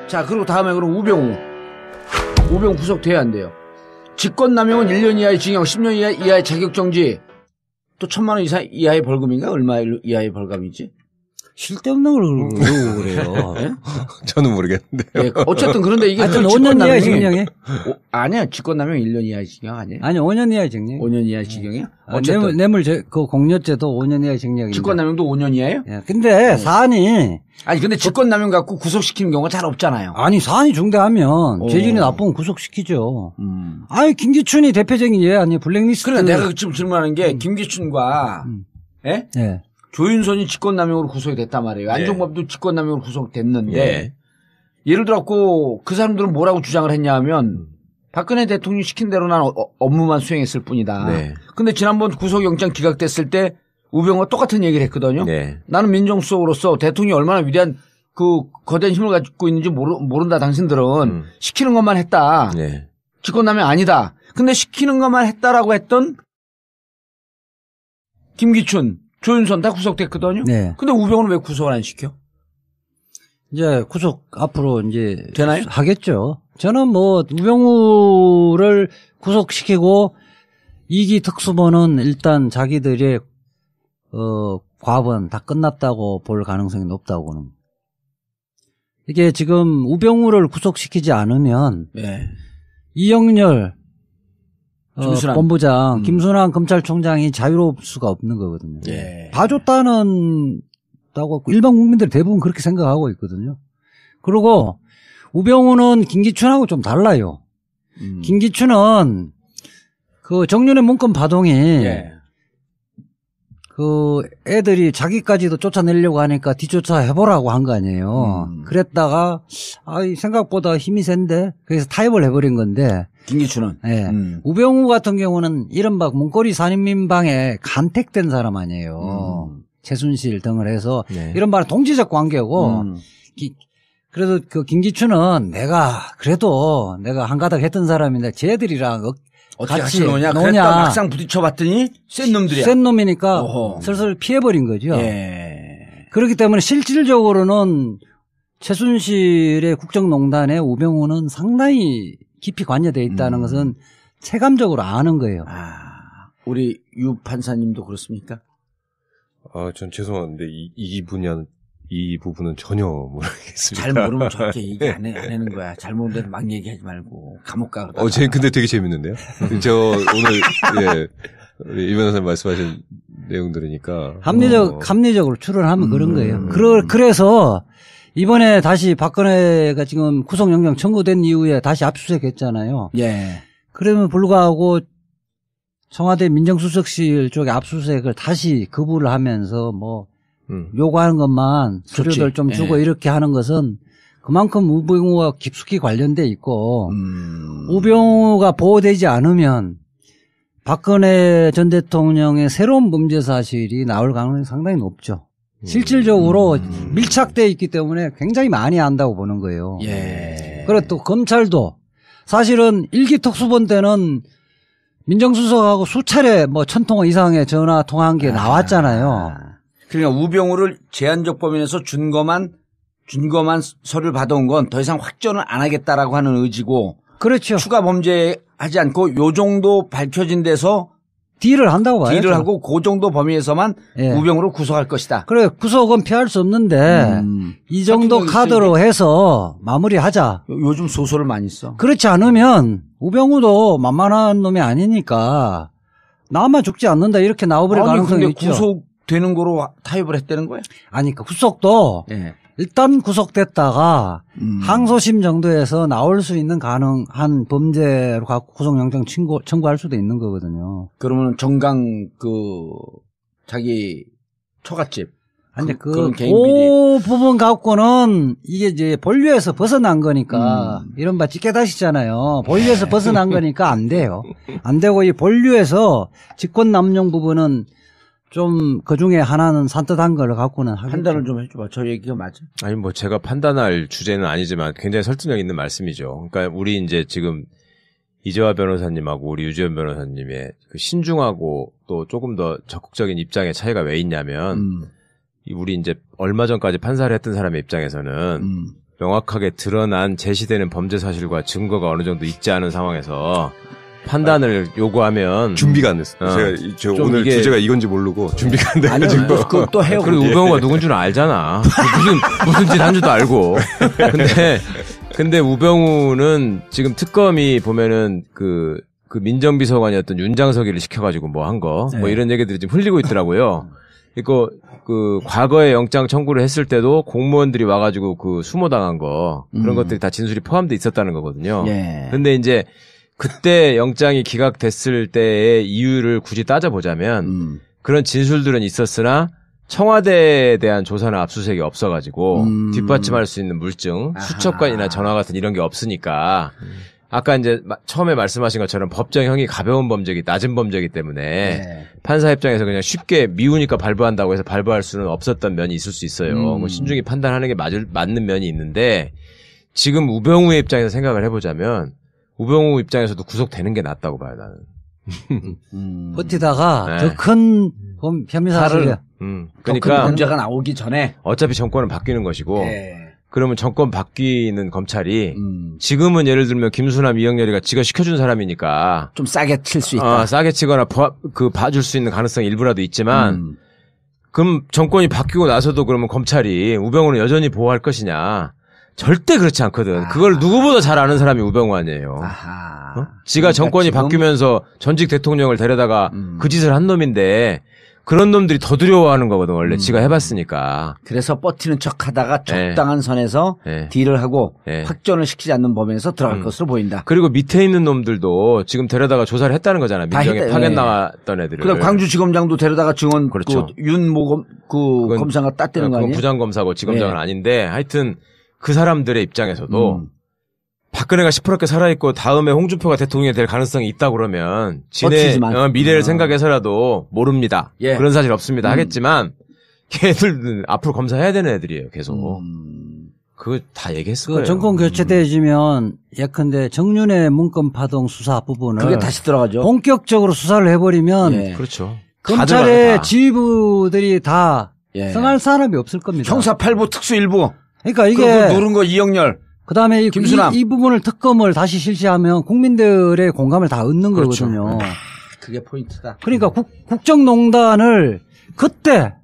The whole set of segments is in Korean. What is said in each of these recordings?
자, 그리고 다음에 그럼 우병우 구속돼야 안 돼요. 직권남용은 1년 이하의 징역, 10년 이하의 자격정지, 또 1,000만 원 이하의 벌금인가? 얼마 이하의 벌금이지? 쓸데없는 걸 그러고 그래요. 네? 저는 모르겠는데요. 네, 어쨌든 그런데 이게 하여튼 5년 이하의 징역에? 아니야, 직권남용 1년 이하의 징역 아니에요? 아니, 5년 이하의 징역. 5년 이하의 징역이야? 어쨌든. 그 공여죄도 5년 이하의 징역인데. 직권남용도 5년 이하예요? 예, 근데 사안이. 아니, 근데 직권남용 갖고 구속시키는 경우가 잘 없잖아요. 아니, 사안이 중대하면 재질이 나쁘면 구속시키죠. 아니, 김기춘이 대표적인 예 아니에요. 블랙리스트. 그래, 내가 지금 질문하는 게 김기춘과, 예? 예. 조윤선이 직권남용으로 구속이 됐단 말이에요. 안종범도 직권남용으로 구속됐는데 예를 들었고 그 사람들은 뭐라고 주장을 했냐 하면 박근혜 대통령이 시킨 대로 난 업무만 수행했을 뿐이다. 근데 지난번 구속영장 기각됐을 때 우병우가 똑같은 얘기를 했거든요. 나는 민정수석으로서 대통령이 얼마나 위대한 그 거대한 힘을 가지고 있는지 모른다. 당신들은 시키는 것만 했다. 직권남용 아니다. 근데 시키는 것만 했다라고 했던 김기춘, 조윤선 다 구속됐거든요. 네. 근데 우병우는 왜 구속을 안 시켜? 이제 구속 앞으로 이제 되나요? 하겠죠. 저는 뭐 우병우를 구속시키고 2기 특수본은 일단 자기들의 과번 다 끝났다고 볼 가능성이 높다고는. 이게 지금 우병우를 구속시키지 않으면 이영렬 본부장, 김순환 검찰총장이 자유로울 수가 없는 거거든요. 봐줬다고 일반 국민들이 대부분 그렇게 생각하고 있거든요. 그리고 우병우는 김기춘하고 좀 달라요. 김기춘은 그 정윤의 문건 파동이 그 애들이 자기까지도 쫓아내려고 하니까 뒤쫓아 해보라고 한 거 아니에요. 그랬다가 생각보다 힘이 센데 그래서 타협을 해버린 건데 김기춘은. 우병우 같은 경우는 이른바 문고리 산인민방에 간택된 사람 아니에요. 최순실 등을 해서 이른바 동지적 관계고 그래도 그 김기춘은 내가 한가닥 했던 사람인데 쟤들이랑 어떻게 같이 노냐? 그랬다 막상 부딪혀봤더니 센 놈들이야. 센 놈이니까 슬슬 피해버린 거죠. 그렇기 때문에 실질적으로는 최순실의 국정농단에 우병우는 상당히 깊이 관여되어 있다는 것은 체감적으로 아는 거예요. 우리 유 판사님도 그렇습니까? 전 죄송한데 이 부분은 전혀 모르겠습니다. 잘 모르면 저렇게 얘기 안 하는 거야. 잘 모르는데 막 얘기하지 말고 감옥 가. 근데 되게 재밌는데요? 저 오늘 우리 이 변호사님 말씀하신 내용 들으니까 합리적으로 추론하면 그런 거예요. 그래서 이번에 다시 박근혜가 지금 구속영장 청구된 이후에 다시 압수수색했잖아요. 그러면 불구하고 청와대 민정수석실 쪽에 압수수색을 다시 거부를 하면서 요구하는 것만 서류들 좀 주고 이렇게 하는 것은 그만큼 우병우와 깊숙이 관련돼 있고 우병우가 보호되지 않으면 박근혜 전 대통령의 새로운 범죄 사실이 나올 가능성이 상당히 높죠. 실질적으로 밀착되어 있기 때문에 굉장히 많이 안다고 보는 거예요. 그리고 또 검찰도 사실은 1기 특수본 때는 민정수석하고 수차례 1,000통 이상의 전화 통화한 게 나왔잖아요. 그러니까 우병우를 제한적 범위에서 준 것만 서류를 받아온 건 더 이상 확전을 안 하겠다라고 하는 의지고. 그렇죠. 추가 범죄하지 않고 요 정도 밝혀진 데서 딜을 한다고 봐요. 딜을 하고 그 정도 범위에서만 우병우를 구속할 것이다. 그래, 구속은 피할 수 없는데 이 정도 카드로 해서 마무리하자. 요즘 소설을 많이 써. 그렇지 않으면 우병우도 만만한 놈이 아니니까 나만 죽지 않는다 이렇게 나와버릴 가능성이 근데 있죠. 구속되는 거로 타협을 했다는 거야? 아니, 그 구속도 일단 구속됐다가 항소심 정도에서 나올 수 있는 가능한 범죄로 갖고 구속영장 청구할 수도 있는 거거든요. 그러면 정강 자기 처갓집. 아니, 그 부분 갖고는 이게 이제 본류에서 벗어난 거니까 이른바 찌개다시잖아요. 본류에서 벗어난 거니까 안 돼요. 안 되고 이 본류에서 직권남용 부분은 좀 그중에 하나는 산뜻한 걸 갖고는 하겠죠. 판단을 좀 해줘봐. 저 얘기가 맞아? 아니 제가 판단할 주제는 아니지만 굉장히 설득력 있는 말씀이죠. 그러니까 우리 이제 지금 이재화 변호사님하고 우리 유지연 변호사님의 그 신중하고 또 조금 더 적극적인 입장의 차이가 왜 있냐면 우리 이제 얼마 전까지 판사를 했던 사람의 입장에서는 명확하게 드러난 제시되는 범죄 사실과 증거가 어느 정도 있지 않은 상황에서 판단을 요구하면 준비가 안 됐어요. 제가 오늘 주제가 이건지 모르고 준비가 안 돼가지고 또 해요. 그리고 우병우가 누군 줄 알잖아. 무슨 짓 한 줄도 알고. 근데 우병우는 지금 특검이 보면은 그 민정비서관이었던 윤장석이를 시켜가지고 뭐 한 거, 뭐 이런 얘기들이 지금 흘리고 있더라고요. 이거 과거에 영장 청구를 했을 때도 공무원들이 와가지고 숨어당한 거 그런 것들이 다 진술이 포함돼 있었다는 거거든요. 근데 이제 그때 영장이 기각됐을 때의 이유를 굳이 따져보자면 그런 진술들은 있었으나 청와대에 대한 조사나 압수수색이 없어가지고 뒷받침할 수 있는 물증, 수첩관이나 전화 같은 이런 게 없으니까 아까 이제 처음에 말씀하신 것처럼 법정형이 가벼운 범죄기, 낮은 범죄이기 때문에 판사 입장에서 그냥 쉽게 미우니까 발부한다고 해서 발부할 수는 없었던 면이 있을 수 있어요. 뭐 신중히 판단하는 게 맞는 면이 있는데 지금 우병우의 입장에서 생각을 해보자면 우병우 입장에서도 구속되는 게 낫다고 봐요, 나는. 버티다가 더 큰 혐의 사실을 그러니까 문제가 나오기 전에 어차피 정권은 바뀌는 것이고 그러면 정권 바뀌는 검찰이 지금은 예를 들면 김수남, 이영렬이가 지가 시켜준 사람이니까 좀 싸게 칠 수 있다. 싸게 치거나 봐줄 수 있는 가능성이 일부라도 있지만 그럼 정권이 바뀌고 나서도 그러면 검찰이 우병우는 여전히 보호할 것이냐? 절대 그렇지 않거든. 그걸 누구보다 잘 아는 사람이 우병우 아니에요. 지가 정권이 바뀌면서 전직 대통령을 데려다가 그 짓을 한 놈인데 그런 놈들이 더 두려워하는 거거든, 원래. 지가 해봤으니까. 그래서 버티는 척 하다가 적당한 선에서 딜을 하고 확전을 시키지 않는 범위에서 들어갈 것으로 보인다. 그리고 밑에 있는 놈들도 지금 데려다가 조사를 했다는 거잖아. 민정에 파견 나왔던 애들을. 그래, 광주지검장도 데려다가 증언, 그렇죠. 윤모 검사가 땄다는 거 아니에요? 그건 부장검사고 지검장은 아닌데 하여튼 그 사람들의 입장에서도 박근혜가 시퍼렇게 살아있고 다음에 홍준표가 대통령이 될 가능성이 있다 그러면 지네 미래를 생각해서라도 모릅니다. 그런 사실 없습니다 하겠지만 걔들은 앞으로 검사해야 되는 애들이에요. 계속. 그거 다 얘기했을 거예요. 정권 교체되지면 예컨대 정윤회 문건 파동 수사 부분을 그게 다시 들어가죠. 본격적으로 수사를 해버리면 그렇죠. 검찰의 지휘부들이 다 성할 사람이 없을 겁니다. 형사 8부 특수 1부. 그러니까 이게 누른 거 이영렬. 그다음에 이 부분을 특검을 다시 실시하면 국민들의 공감을 다 얻는 거거든요. 그게 포인트다. 그러니까 국정농단을 그때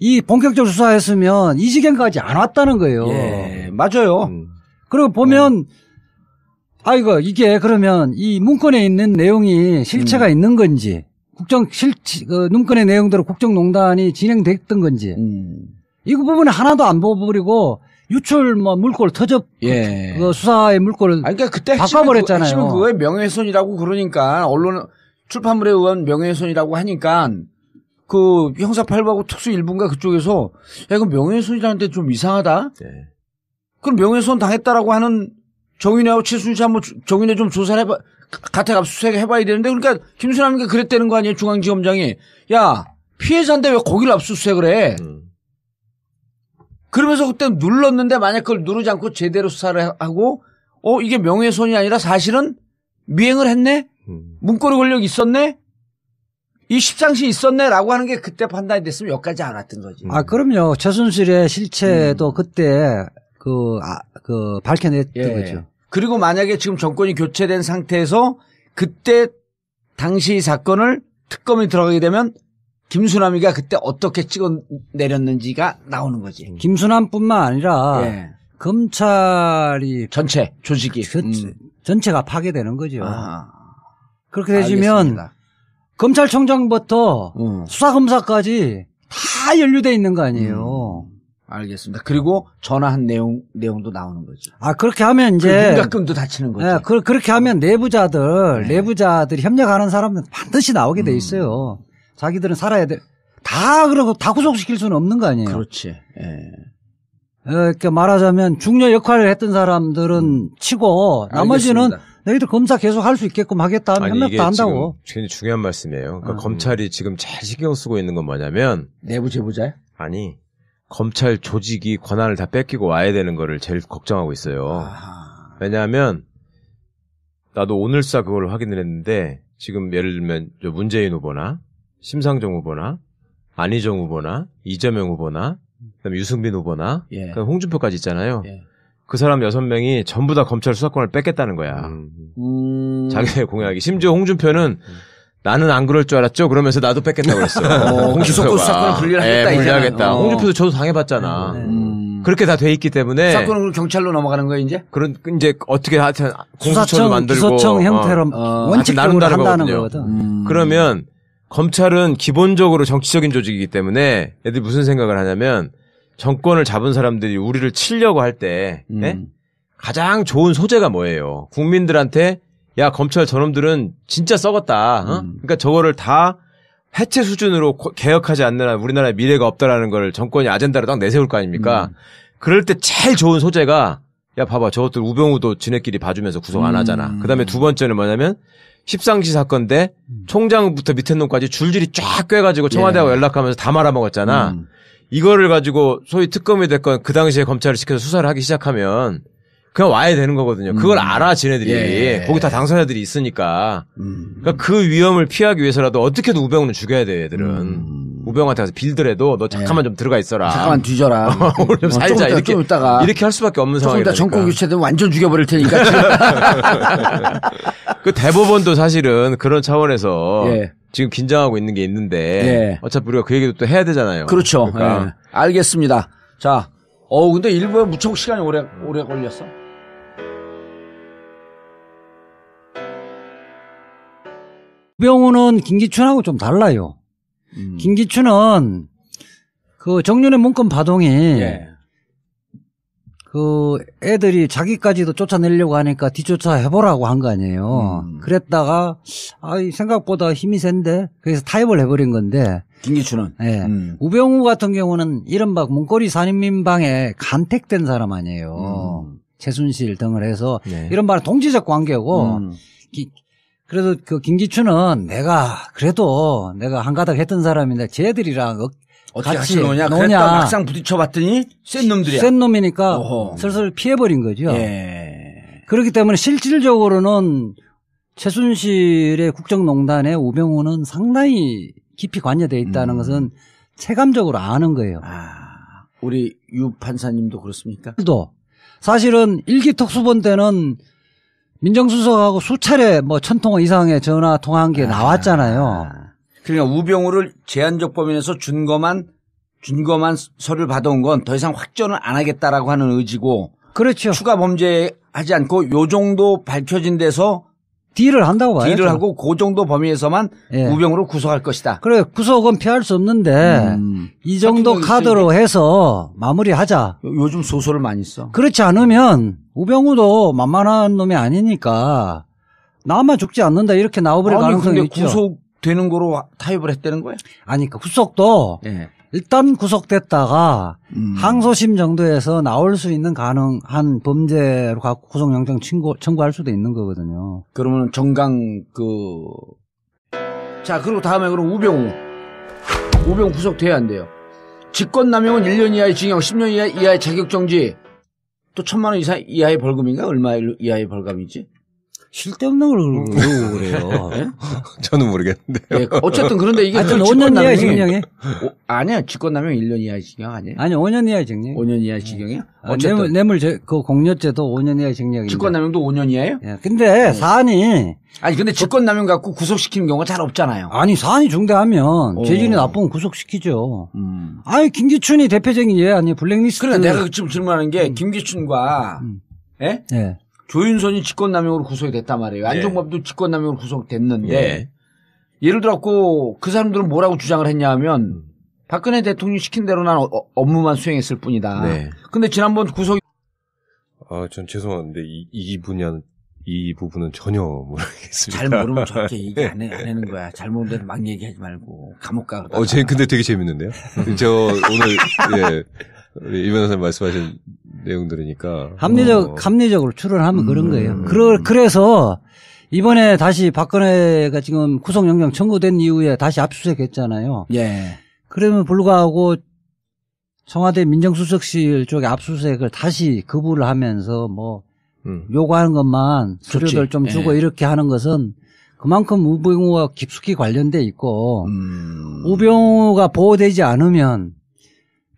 이 본격적으로 수사했으면 이 지경까지 안 왔다는 거예요. 맞아요. 그리고 보면 이게 그러면 이 문건에 있는 내용이 실체가 있는 건지 문건의 내용대로 국정농단이 진행됐던 건지 이 부분에 하나도 안 보고버리고 유출 물꼬를 그 수사의 물꼬를 그러니까 그때 바꿔버렸잖아요. 핵심은 그거에 명예훼손이라고 그러니까 언론 출판물에 의한 명예훼손이라고 하니까 그 형사 8부하고 특수 1부인가 그쪽에서 이거 명예훼손이라는데 좀 이상하다. 그럼 명예훼손 당했다라고 하는 정윤회하고 최순실 한번 정윤회 좀 조사를 해봐 가택 압수수색 해봐야 되는데 그러니까 김수남이가 그랬다는 거 아니에요. 중앙지검장이 야 피해자인데 왜 거기를 압수수색을 해? 그러면서 그때 눌렀는데 만약 그걸 누르지 않고 제대로 수사를 하고 이게 명예훼손이 아니라 사실은 미행을 했네? 문고리 권력이 있었네? 이 십상시 있었네라고 하는 게 그때 판단이 됐으면 여기까지 안 왔던 거지. 그럼요. 최순실의 실체도 그때 밝혀냈던 거죠. 그리고 만약에 지금 정권이 교체된 상태에서 그때 당시 사건을 특검이 들어가게 되면 김수남이가 그때 어떻게 찍어내렸는지가 나오는 거지. 김수남뿐만 아니라 검찰이 전체 조직이 전체가 파괴되는 거죠. 그렇게 되시면 알겠습니다. 검찰총장부터 수사검사까지 다 연루돼 있는 거 아니에요. 알겠습니다. 그리고 전화한 내용도 나오는 거지. 그렇게 하면 이제 윤곽금도 다치는 거지. 그렇게 하면 내부자들이 협력하는 사람들은 반드시 나오게 돼 있어요. 자기들은 살아야 돼. 그러고 다 구속시킬 수는 없는 거 아니에요. 그렇지. 이렇게 말하자면 중요 역할을 했던 사람들은 치고 나머지는 알겠습니다. 너희들 검사 계속 할 수 있게끔 하겠다 하면 협력 다 한다고. 굉장히 중요한 말씀이에요. 그러니까 검찰이 지금 잘 신경 쓰고 있는 건 뭐냐면 내부 제보자야? 아니 검찰 조직이 권한을 다 뺏기고 와야 되는 거를 제일 걱정하고 있어요. 왜냐하면 나도 오늘사 그걸 확인을 했는데 지금 예를 들면 문재인 후보나 심상정 후보나 안희정 후보나 이재명 후보나 그다음에 유승민 후보나 그다음에 홍준표까지 있잖아요. 그 사람 6명이 전부 다 검찰 수사권을 뺏겠다는 거야. 자기의 공약이. 심지어 홍준표는 나는 안 그럴 줄 알았죠? 그러면서 나도 뺏겠다고 그랬어요. 기소권 수사권을 분리하겠다. 분리하겠다. 홍준표도 저도 당해봤잖아. 그렇게 다 돼 있기 때문에. 수사권은 경찰로 넘어가는 거야, 이제? 이제 어떻게 하여튼 공수처도 만들고. 기소청 형태로 원칙적으로 한다는 거거든. 그러면 검찰은 기본적으로 정치적인 조직이기 때문에 애들이 무슨 생각을 하냐면 정권을 잡은 사람들이 우리를 치려고 할 때 가장 좋은 소재가 뭐예요? 국민들한테 야 검찰 저놈들은 진짜 썩었다. 그러니까 저거를 다 해체 수준으로 개혁하지 않는 한 우리나라의 미래가 없다라는 걸 정권이 아젠다로 딱 내세울 거 아닙니까? 그럴 때 제일 좋은 소재가 야 봐봐 저것들 우병우도 지네끼리 봐주면서 구속 안 하잖아. 그다음에 두 번째는 뭐냐면 십상시 사건 때 총장부터 밑에 놈까지 줄줄이 쫙 꿰가지고 청와대하고 연락하면서 다 말아먹었잖아. 이거를 가지고 소위 특검이 됐건 그 당시에 검찰을 시켜서 수사를 하기 시작하면 그냥 와야 되는 거거든요. 그걸 알아 지네들이. 거기 다 당사자들이 있으니까. 그러니까 그 위험을 피하기 위해서라도 어떻게든 우병우는 죽여야 돼 얘들은. 우병우한테 가서 빌더라도 너 잠깐만 좀 들어가 있어라. 잠깐만 뒤져라. 오늘 좀 살자. 이렇게 이렇게 할 수밖에 없는 상황이니까. 정권 교체되면 완전 죽여버릴 테니까. 그 대법원도 사실은 그런 차원에서 지금 긴장하고 있는 게 있는데 어차피 우리가 그 얘기도 또 해야 되잖아요. 그렇죠. 그러니까. 알겠습니다. 자, 근데 일부에 무척 시간이 오래 걸렸어. 우병우는 김기춘하고 좀 달라요. 김기춘은 그 정윤의 문건 파동이 그 애들이 자기까지도 쫓아내려고 하니까 뒤쫓아 해보라고 한 거 아니에요. 그랬다가 생각보다 힘이 센데 그래서 타협을 해버린 건데 김기춘은 우병우 같은 경우는 이른바 문고리 산인민방에 간택된 사람 아니에요. 최순실 등을 해서 이른바 동지적 관계고 그래서 그 김기춘은 내가 한가닥 했던 사람인데 쟤들이랑 어떻게 같이 노냐? 막상 부딪혀봤더니 센 놈들이야. 센 놈이니까 슬슬 피해버린 거죠. 그렇기 때문에 실질적으로는 최순실의 국정농단에 우병우는 상당히 깊이 관여되어 있다는 것은 체감적으로 아는 거예요. 우리 유 판사님도 그렇습니까? 또 사실은 1기 특수본 때는 민정수석하고 수차례 뭐 1000통화 이상의 전화 통화한 게 나왔잖아요. 그러니까 우병우를 제한적 범위에서 준거만 서류를 받아온 건 더 이상 확전을 안 하겠다라고 하는 의지고. 그렇죠. 추가 범죄하지 않고 요 정도 밝혀진 데서 딜을 한다고 봐야죠. 딜을 하고 그 정도 범위에서만 우병우를 구속할 것이다. 그래 구속은 피할 수 없는데 이 정도 카드로 해서 마무리하자. 요즘 소설을 많이 써. 그렇지 않으면 우병우도 만만한 놈이 아니니까 나만 죽지 않는다 이렇게 나와버릴 가능성이 있죠. 구속되는 거로 타협을 했다는 거야? 아니 그 구속도 일단 구속됐다가 항소심 정도에서 나올 수 있는 가능한 범죄로 갖고 구속영장 청구할 수도 있는 거거든요. 그러면 정강 자 그리고 다음에 그럼 우병우 구속돼야 안 돼요. 직권남용은 1년 이하의 징역, 10년 이하의 자격정지, 또 1000만 원 이하의 벌금인가? 얼마 이하의 벌금이지? 쓸데없는 걸 그러고 그래요. 저는 모르겠는데요. 어쨌든 그런데 이게 하여튼 5년 이하의 징역이? 아니야. 직권남용 1년 이하의 징역 아니에요? 아니 5년 이하의 징역. 5년 이하의 징역이야? 어쨌든 뇌물 그 공여죄도 5년 이하의 징역인데. 직권남용도 5년 이하예요? 근데 사안이 근데 직권남용 갖고 구속시키는 경우가 잘 없잖아요. 아니 사안이 중대하면 죄질이 나쁘면 구속시키죠. 김기춘이 대표적인 예 아니에요. 블랙리스트. 그래 내가 지금 질문하는 게 김기춘과 조윤선이 직권남용으로 구속이 됐단 말이에요. 안종범도 직권남용으로 구속됐는데 예를 들었고 그 사람들은 뭐라고 주장을 했냐면 박근혜 대통령이 시킨 대로 난 업무만 수행했을 뿐이다. 근데 지난번 구속 전 죄송한데 이 부분은 전혀 모르겠습니다. 잘 모르면 저렇게 얘기 안 하는 거야. 잘 모르는데 막 얘기하지 말고 감옥 가. 근데 되게 재밌는데요. 저 오늘 이 변호사님 말씀하신 내용 들으니까 합리적으로 추론하면 그런 거예요. 그래서 이번에 다시 박근혜가 지금 구속영장 청구된 이후에 다시 압수수색했잖아요. 그러면 불구하고 청와대 민정수석실 쪽에 압수수색을 다시 거부를 하면서 뭐 요구하는 것만 서류들 좀 주고 이렇게 하는 것은 그만큼 우병우와 깊숙이 관련돼 있고 우병우가 보호되지 않으면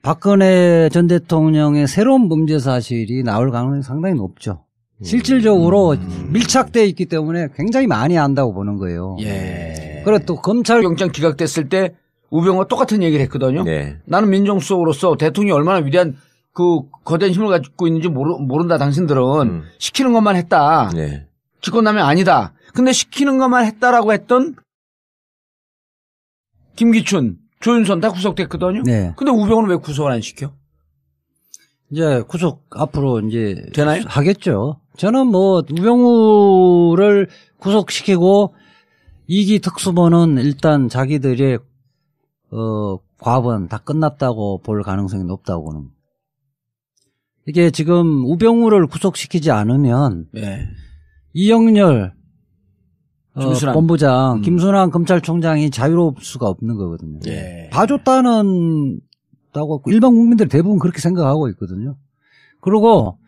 박근혜 전 대통령의 새로운 범죄 사실이 나올 가능성이 상당히 높죠. 실질적으로 밀착되어 있기 때문에 굉장히 많이 안다고 보는 거예요. 예. 그래 또 검찰 영장 기각됐을 때 우병우가 똑같은 얘기를 했거든요. 네. 나는 민정수석으로서 대통령이 얼마나 위대한 그 거대한 힘을 가지고 있는지 모른다. 당신들은 시키는 것만 했다. 네. 직권남용 아니다. 근데 시키는 것만 했다라고 했던 김기춘, 조윤선 다 구속됐거든요. 네. 근데 우병우는 왜 구속을 안 시켜? 이제 구속 앞으로 이제 되나요? 하겠죠. 저는 뭐 우병우를 구속시키고 2기 특수본은 일단 자기들의 과번 다 끝났다고 볼 가능성이 높다고 보는. 이게 지금 우병우를 구속시키지 않으면 네. 이영렬 본부장, 김순환 검찰총장이 자유로울 수가 없는 거거든요. 예. 봐줬다는 다고 일반 국민들 대부분 그렇게 생각하고 있거든요. 그리고